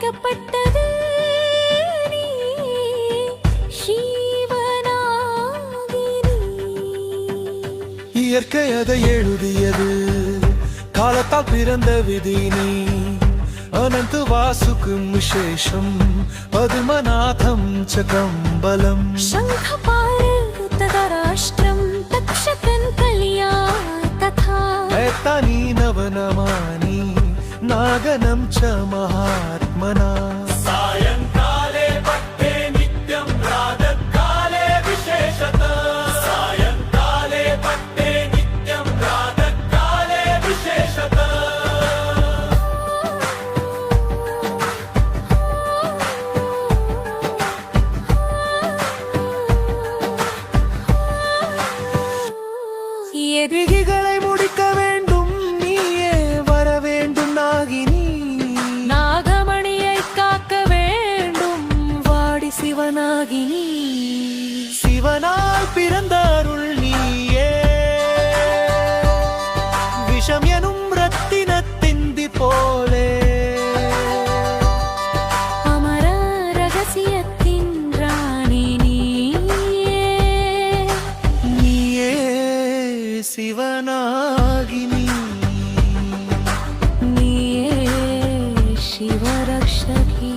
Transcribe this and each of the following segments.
படைக்கப்பட்டது நீ சிவனாகினி. இயற்கை அதை எழுதியது, காலத்தால் பிறந்த விதி நீ. अनंत वासुकं विशेषं पद्मनाथं च कम्बलम्. शङ्खपारुतराष्ट्रं तक्षकं कल्या तथा एतानि नवनमानि नागनं च महात्मना. सायंकाले पठ्ये नित्यं प्रातःकाले विशेषतः. सायंकाले पठ्ये नित्यं प्रातःकाले विशेषतः. விதிகளை முடிக்க வேண்டும், நீயே வர வேண்டும் நாகினி. நாகமணியை காக்க வேண்டும், வாடி சிவனாகினி. சிவனால் பிறந்த அருள் நீயே, விஷம் எனும் ரத்தினத்திந்தி போலே. அமர ரகசியத்தின் ராணி நீயே, நீயே சிவனாகினி. நீயே சிவரக்ஷகி.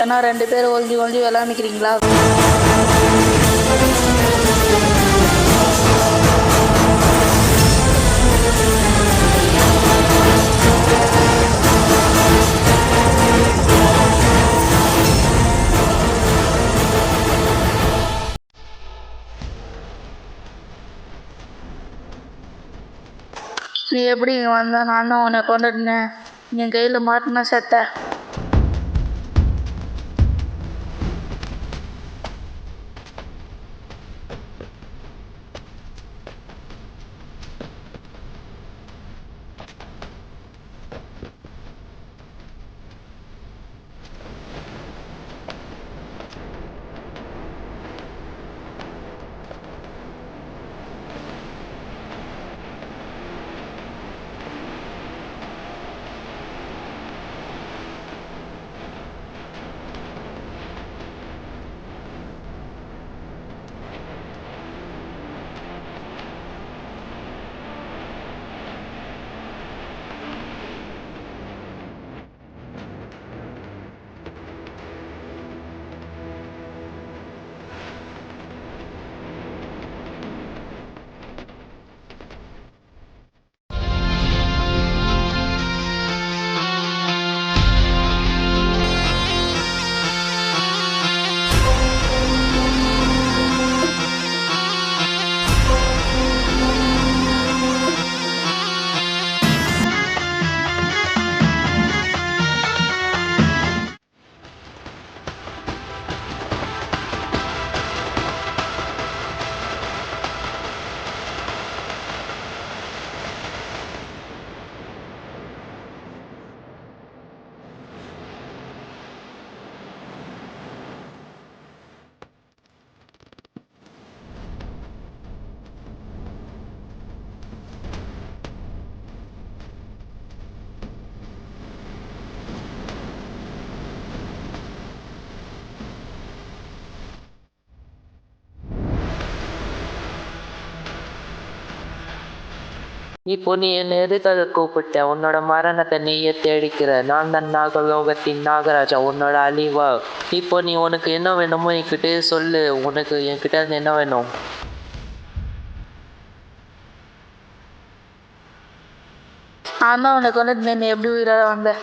ஏன்னா 2 பேர் ஒழிஞ்சு ஒழிஞ்சு விளாண்டுக்கிறீங்களா? நீ எப்படி இங்கே வந்தா? நான் தான் உன்னை கொண்டுட்டேன். என் கையில் மாட்டினா செத்த. இப்போ நீ என்னை எதுக்காக கூப்பிட்ட? உன்னோட மரணத்தை நீயே தேடிக்கிற. நான் தான் நாகலோகத்தின் நாகராஜா, உன்னோட அழிவா. இப்போ நீ உனக்கு என்ன வேணுமோ என்கிட்டே சொல்லு. உனக்கு என்கிட்ட இருந்து என்ன வேணும்? நான் தான் உன்னை கொண்டுட்டு நீ எப்படி உயிரோட வந்த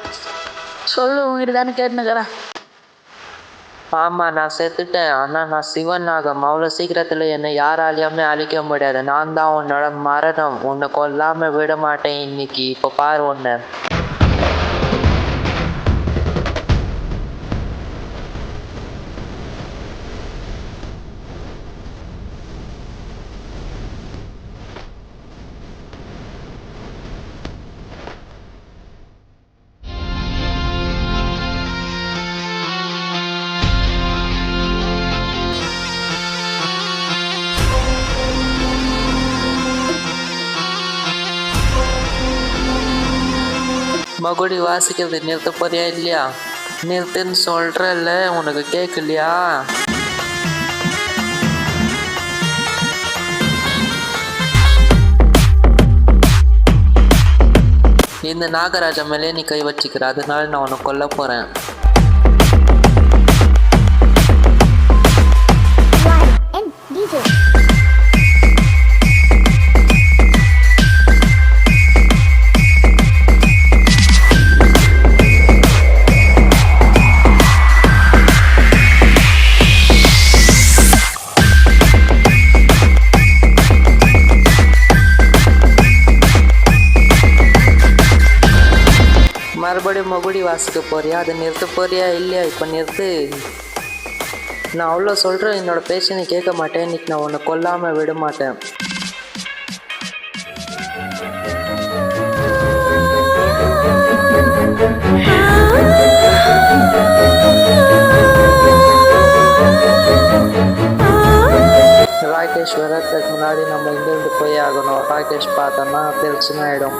சொல்லு, உங்ககிட்ட தானே கேட்டுனுக்கிறேன். ஆமா, நான் செத்துட்டேன். ஆனா நான் சிவனாகம். அவ்வளோ சீக்கிரத்துல என்னை யாராலையுமே அழிக்க முடியாது. நான் தான் உன்னோட மரணம். உன்னை கொல்லாம விட மாட்டேன் இன்னைக்கு. இப்போ பாரு உன்னை. மகுடி வாசிக்கிறது நிறுத்த போறியா இல்லையா? நிறுத்துன்னு சொல்றல்ல, உனக்கு கேட்கலையா? இந்த நாகராஜா மேலே நீ கை வச்சுக்கிற, அதனால நான் உன்னை கொல்ல போறேன். மறுபடியும் மகுடி வாசிக்க போறியா? அதை நிறுத்த போறியா இல்லையா? இப்போ நிறுத்து. நான் அவ்வளோ சொல்கிறேன், என்னோட பேச்சை நீ கேட்க மாட்டேன். இன்னைக்கு நான் உன்னை கொல்லாமல் விட மாட்டேன். ராகேஷ் வரத்துக்கு முன்னாடி நம்ம இங்கேருந்து போய் ஆகணும். ராகேஷ் பார்த்தோன்னா பிரச்சனை ஆகிடும்.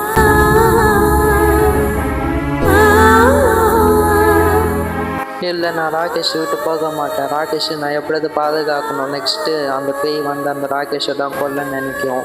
இல்லை, நான் ராகேஷ் விட்டு போக மாட்டேன். ராகேஷ் நான் எப்படியாவது பாதுகாக்கணும். நெக்ஸ்ட்டு அந்த பேய் வந்து அந்த ராகேஷை தான் கொல்ல நினைக்கும்.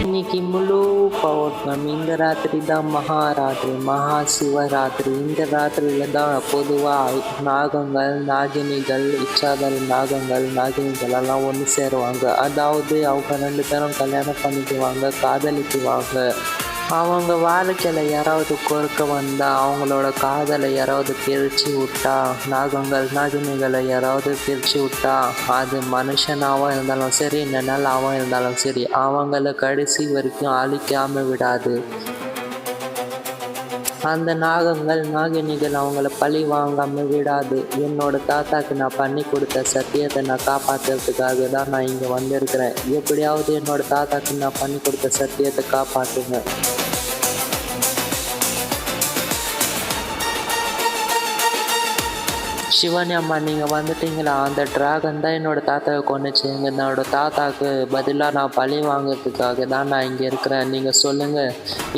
இன்னைக்கு முழு பௌர்ணமி. இந்த ராத்திரி தான் மகாராத்திரி, மகா சிவராத்திரி. இந்த ராத்திரியில் தான் பொதுவாக நாகங்கள், நாகினிகள், இச்சாதல் நாகங்கள், நாகினிகள் எல்லாம் ஒன்று சேருவாங்க. அதாவது அவங்க 2 பேரும் கல்யாணம் பண்ணிக்குவாங்க, காதலிக்குவாங்க. அவங்க வாழ்க்கையில் யாராவது குறுக்க வந்தால், அவங்களோட காதலை யாராவது பிரித்து விட்டா, நாகங்கள் நாகினிகளை யாராவது பிரித்து விட்டா, அது மனுஷனாகவும் இருந்தாலும் சரி, நிழலாகவும் இருந்தாலும் சரி, அவங்கள கடைசி வரைக்கும் அழிக்காமல் விடாது. அந்த நாகங்கள் நாகினிகள் அவங்கள பழி வாங்காமல் விடாது. என்னோட தாத்தாக்கு நான் பண்ணி கொடுத்த சத்தியத்தை நான் காப்பாற்றுறதுக்காக தான் நான் இங்கே வந்திருக்கிறேன். எப்படியாவது என்னோட தாத்தாக்கு நான் பண்ணி கொடுத்த சத்தியத்தை காப்பாற்றுங்க. சிவானி அம்மா, நீங்கள் வந்துட்டீங்களா? அந்த டிராகன் தான் என்னோடய தாத்தாவை கொண்டுச்சு. என்னோட தாத்தாவுக்கு பதிலாக நான் பழி வாங்கிறதுக்காக தான் நான் இங்கே இருக்கிறேன். நீங்கள் சொல்லுங்கள்,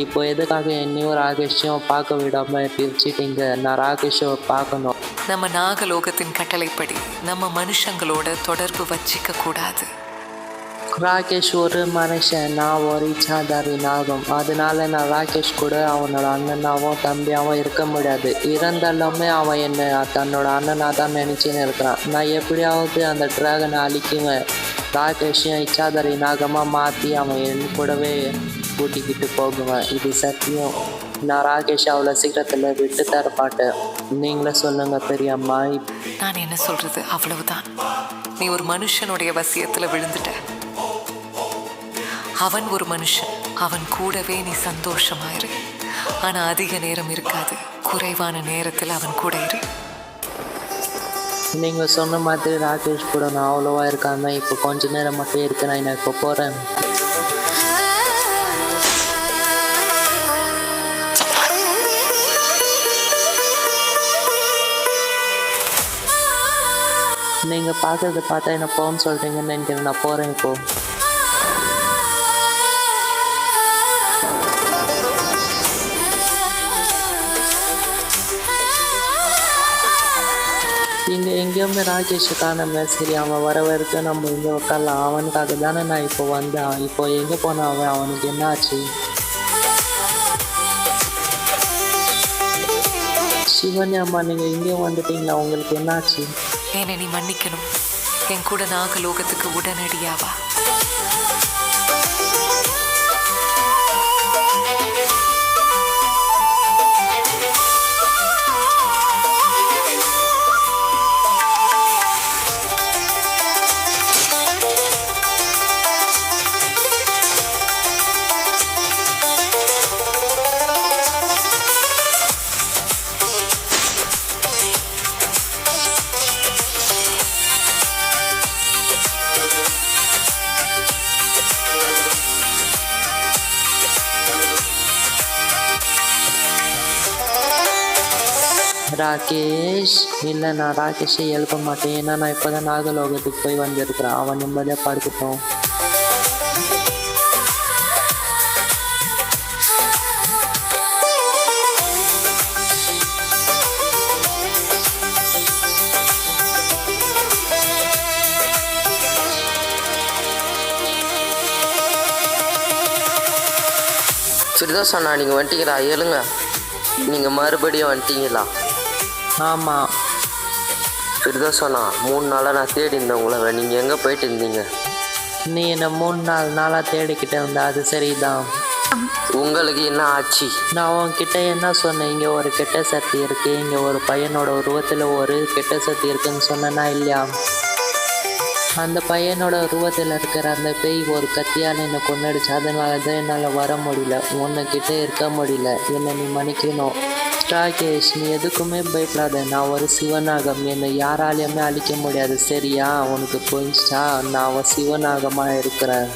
இப்போ எதுக்காக என்னையும் ராகேஷையும் பார்க்க விடாமல் பிரிச்சிட்டீங்க? நான் ராகேஷை பார்க்கணும். நம்ம நாகலோகத்தின் கட்டளைப்படி நம்ம மனுஷங்களோட தொடர்பு வச்சிக்க கூடாது. ராகேஷ் ஒரு மனுஷன், நான் ஒரு இச்சாதாரி நாகம். அதனால நான் ராகேஷ் கூட அவனோட அண்ணனாவும் தம்பியாகவும் இருக்க முடியாது. இருந்தாலுமே அவன் என்னை தன்னோட அண்ணனாக தான் நினச்சின்னு இருக்கிறான். நான் எப்படியாவது அந்த டிராகனை அழிக்குவேன். ராகேஷையும் இச்சாதாரி நாகமாக மாற்றி அவன் என் கூடவே கூட்டிக்கிட்டு போகுவேன். இது சத்தியம். நான் ராகேஷ் அவ்வளோ சீக்கிரத்தில் விட்டு தரப்பாட்டேன். நீங்களே சொல்லுங்கள் பெரியம்மா. நான் என்ன சொல்கிறது, அவ்வளவுதான். நீ ஒரு மனுஷனுடைய வசியத்தில் விழுந்துட்ட. அவன் ஒரு மனுஷன், அவன் கூடவே நீ சந்தோஷமாயிரு. ஆனா அதிக நேரம் இருக்காது. குறைவான நேரத்தில் அவன் கூட இரு. நீங்கள் சொன்ன மாதிரி ராகேஷ் கூட நான் அவ்வளோவா இருக்காம இப்போ கொஞ்ச நேரம் மட்டும் இருக்கேன். நான் இப்போ போகிறேன். நீங்கள் பார்க்கறத பார்த்தா என்ன போன்னு சொல்கிறீங்கன்னு நினைக்கிறேன். நான் போகிறேன் இப்போது. இங்கே எங்கேயுமே ராகேஷை காணாம. சரி, அவன் வர வரைக்கும் நம்ம இங்கே உட்காரலாம். அவனுக்காக தானே நான் இப்போ வந்தேன். இப்போ எங்கே போனான் அவன்? அவனுக்கு என்ன ஆச்சு? சிவனி அம்மா, நீங்கள் இங்கேயும் வந்துட்டீங்களா? உங்களுக்கு என்னாச்சு? என்னை நீ மன்னிக்கணும். என் கூட நாகலோகத்துக்கு உடனடியாவா. ராகேஷ், இல்லை, நான் ராகேஷை எழுப்ப மாட்டேன். ஏன்னா நான் இப்போ தான் நாகலோகத்துக்கு போய் வந்திருக்கிறேன். அவன் நிம்மதியாக படுத்துட்டோம். ஃபிர்தௌஸ் அண்ணா, நீங்கள் வந்துட்டீங்களா? எழுங்க. நீங்கள் மறுபடியும் வந்துட்டீங்களா? ஆமாம். ஃபிர்தௌஸ் அண்ணா, 3 நாளாக நான் தேடி இருந்தேன் உங்களை. நீங்கள் எங்கே போயிட்டு இருந்தீங்க? நீ என்னை 3-4 நாளாக தேடிக்கிட்டே வந்த. அது சரிதான். உங்களுக்கு என்ன ஆச்சு? நான் உன்கிட்ட என்ன சொன்னேன்? இங்கே ஒரு கெட்ட சக்தி இருக்குது, இங்கே ஒரு பையனோட உருவத்தில் ஒரு கெட்ட சக்தி இருக்குன்னு சொன்னேன்னா இல்லையா? அந்த பையனோட உருவத்தில் இருக்கிற அந்த பேய் ஒரு கத்தியால் என்னை கொண்டுடுச்சு. அதனால தான் என்னால் வர முடியல, உன்னைக்கிட்ட இருக்க முடியல. என்னை நீ மன்னிக்கணும். ராகேஷ், நீ எதுக்குமே பயப்படாத. நான் ஒரு சிவநாகம். என்னை யாராலையுமே அழிக்க முடியாது, சரியா? உனக்கு புரிஞ்சிச்சா? நான் சிவநாகமாக இருக்கிறேன்.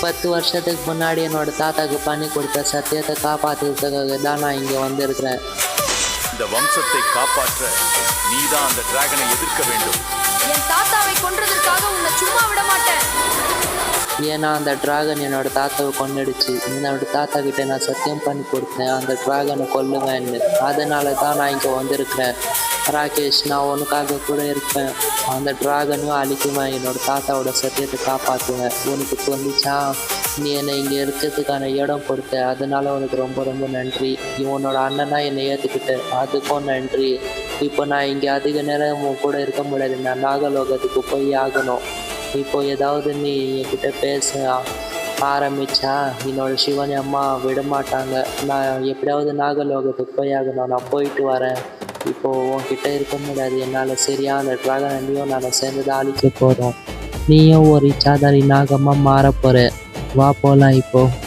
10 வருஷத்துக்கு முன்னாடி என்னோட தாத்தாக்கு பண்ணி கொடுத்த சத்தியத்தை காப்பாற்றுறதுக்காக தான் நான் இங்கே வந்திருக்கிறேன். இந்த வம்சத்தை காப்பாற்ற நீதான் அந்த டிராகனை எதிர்க்க வேண்டும். என் தாத்தாவை கொன்றதற்காக உன்னை சும்மா விட மாட்டேன். ஏன்னா அந்த டிராகன் என்னோட தாத்தாவை கொன்னுடுச்சு. என்னோட தாத்தா கிட்ட நான் சத்தியம் பண்ணி கொடுத்தேன், அந்த டிராகனை கொல்லுவேன்னு. அதனால தான் நான் இங்கே வந்திருக்கிறேன். ராகேஷ், நான் உனக்காக கூட இருப்பேன். அந்த டிராகனையும் அழிக்குவேன். என்னோட தாத்தாவோட சத்தியத்தை காப்பாற்றுவேன். உனக்கு தோணுச்சா? நீ என்னை இங்கே இருக்கிறதுக்கான இடம் கொடுத்த, அதனால உனக்கு ரொம்ப ரொம்ப நன்றி. இவனோட அண்ணனா என்னை ஏற்றுக்கிட்ட, அதுக்கும் நன்றி. இப்போ நான் இங்கே அதிக நேரம் உன் கூட இருக்க முடியாது. நான் நாகலோகத்துக்கு போய் ஆகணும். இப்போ ஏதாவது நீ என்கிட்ட பேச ஆரம்பித்தா என்னோட சிவனி அம்மா விட மாட்டாங்க. நான் எப்படியாவது நாகலோகத்துக்கு போய் ஆகணும். நான் போயிட்டு வரேன். இப்போது உன்கிட்ட இருக்க முடியாது என்னால், சரியா? அந்த டிராகனையும் நான் சேர்ந்து தான் அழிக்க போகிறோம். நீயும் ஒரு இச்சாதாரி நாகமாக மாற போகிற. வா போகலாம் இப்போது.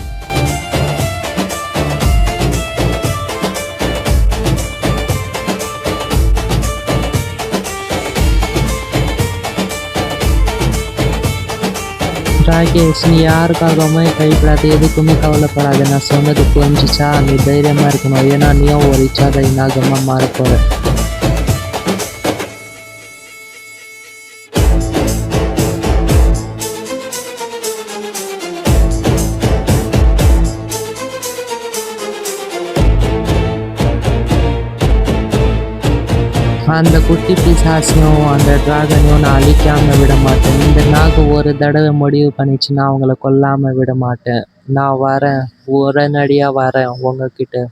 ராகேஷ், நீ யாருக்காகவுமே கைப்படாத, எதுக்குமே கவலைப்படாத. நான் சொன்னது புரிஞ்சிச்சா? நீ தைரியமாக இருக்கணும். ஏன்னா நீயும் ஒரு இச்சாதாரி நாகமாக மாற போகிற. அந்த குட்டி பிசாசையும் அந்த டிராகனையும் நான் அழிக்காமல் விட மாட்டேன். இந்த நாகம் ஒரு தடவை முடிவு பண்ணிச்சு, நான் அவங்கள கொல்லாமல் விட மாட்டேன். நான் வரேன், உடனடியாக வரேன் உங்ககிட்ட.